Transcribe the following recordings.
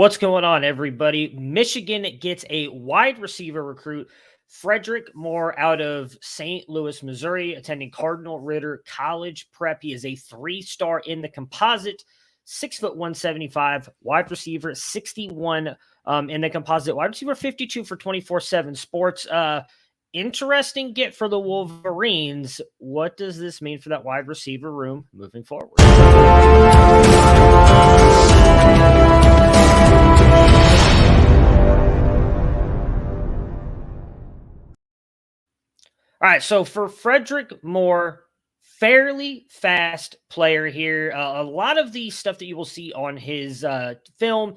What's going on, everybody? Michigan gets a wide receiver recruit, Fredrick Moore, out of St. Louis, Missouri, attending Cardinal Ritter College Prep. He is a three-star in the composite, 6'1", 175, wide receiver, 61 in the composite, wide receiver, 52 for 24/7 Sports. Interesting get for the Wolverines. What does this mean for that wide receiver room moving forward? All right, so for Fredrick Moore, fairly fast player here. A lot of the stuff that you will see on his film,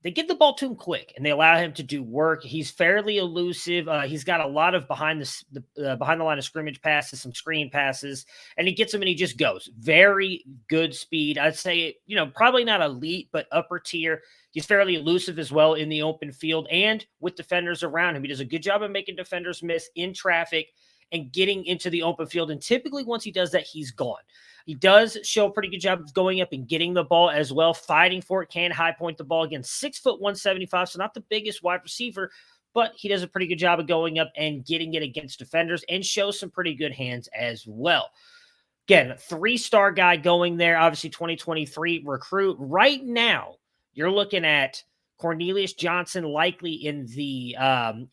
they give the ball to him quick and they allow him to do work. He's fairly elusive. He's got a lot of behind the line of scrimmage passes, some screen passes, and he gets them and he just goes. Very good speed. I'd say, probably not elite, but upper tier. He's fairly elusive as well in the open field and with defenders around him. He does a good job of making defenders miss in traffic and getting into the open field. And typically once he does that, he's gone. He does show a pretty good job of going up and getting the ball as well, fighting for it, can high point the ball. Again, 6'1", 175, so not the biggest wide receiver, but he does a pretty good job of going up and getting it against defenders and shows some pretty good hands as well. Again, three-star guy going there, obviously 2023 recruit. Right now, you're looking at Cornelius Johnson likely in the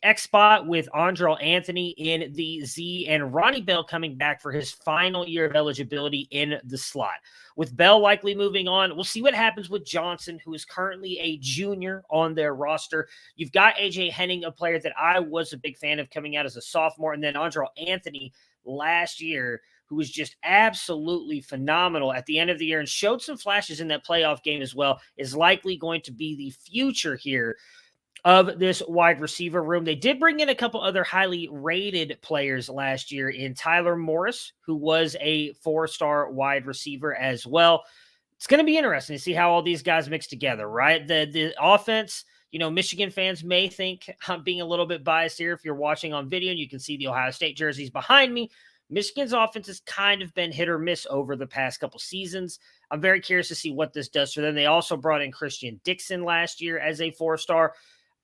X spot with Andrel Anthony in the Z, and Ronnie Bell coming back for his final year of eligibility in the slot. With Bell likely moving on, we'll see what happens with Johnson, who is currently a junior on their roster. You've got AJ Henning, a player that I was a big fan of coming out as a sophomore, and then Andrel Anthony last year, who was just absolutely phenomenal at the end of the year and showed some flashes in that playoff game as well, is likely going to be the future here of this wide receiver room. They did bring in a couple other highly rated players last year in Tyler Morris, who was a 4-star wide receiver as well. It's going to be interesting to see how all these guys mix together, right? The offense, Michigan fans may think I'm being a little bit biased here. If you're watching on video, and you can see the Ohio State jerseys behind me. Michigan's offense has kind of been hit or miss over the past couple seasons. I'm very curious to see what this does for them. They also brought in Christian Dixon last year as a 4-star.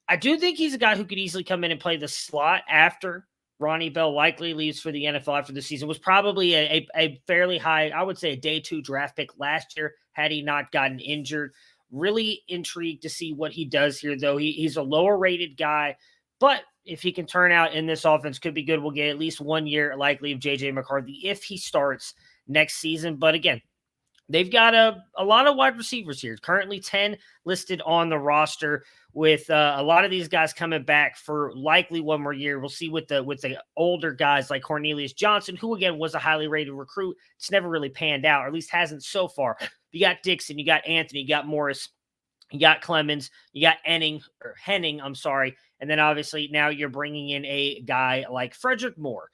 I do think he's a guy who could easily come in and play the slot after Ronnie Bell likely leaves for the NFL after the season. Was probably a fairly high, I would say a day 2 draft pick last year had he not gotten injured. Really intrigued to see what he does here, though. He's a lower rated guy, but if he can turn out in this offense, could be good. We'll get at least 1 year likely of J.J. McCarthy if he starts next season. But again, they've got a lot of wide receivers here. Currently 10 listed on the roster with a lot of these guys coming back for likely 1 more year. We'll see with the older guys like Cornelius Johnson, who again was a highly rated recruit. It's never really panned out, or at least hasn't so far. You got Dixon, you got Anthony, you got Morris, you got Clemens, you got Henning, and then obviously now you're bringing in a guy like Fredrick Moore.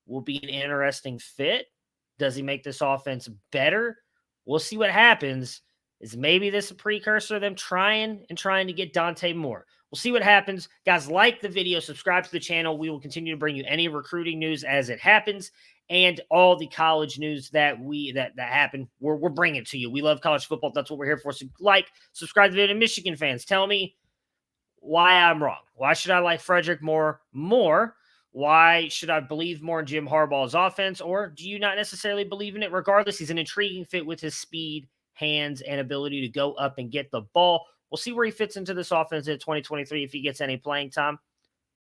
Will be an interesting fit. Does he make this offense better? We'll see what happens. Is maybe this a precursor of them trying to get Dante Moore? We'll see what happens. Guys, like the video, subscribe to the channel. We will continue to bring you any recruiting news as it happens and all the college news that happen. We're bringing it to you. We love college football. That's what we're here for. So like, subscribe to the video. Michigan fans, tell me why I'm wrong. Why should I like Fredrick Moore more? Why should I believe more in Jim Harbaugh's offense? Or do you not necessarily believe in it? Regardless, he's an intriguing fit with his speed, hands, and ability to go up and get the ball. We'll see where he fits into this offense in 2023 if he gets any playing time.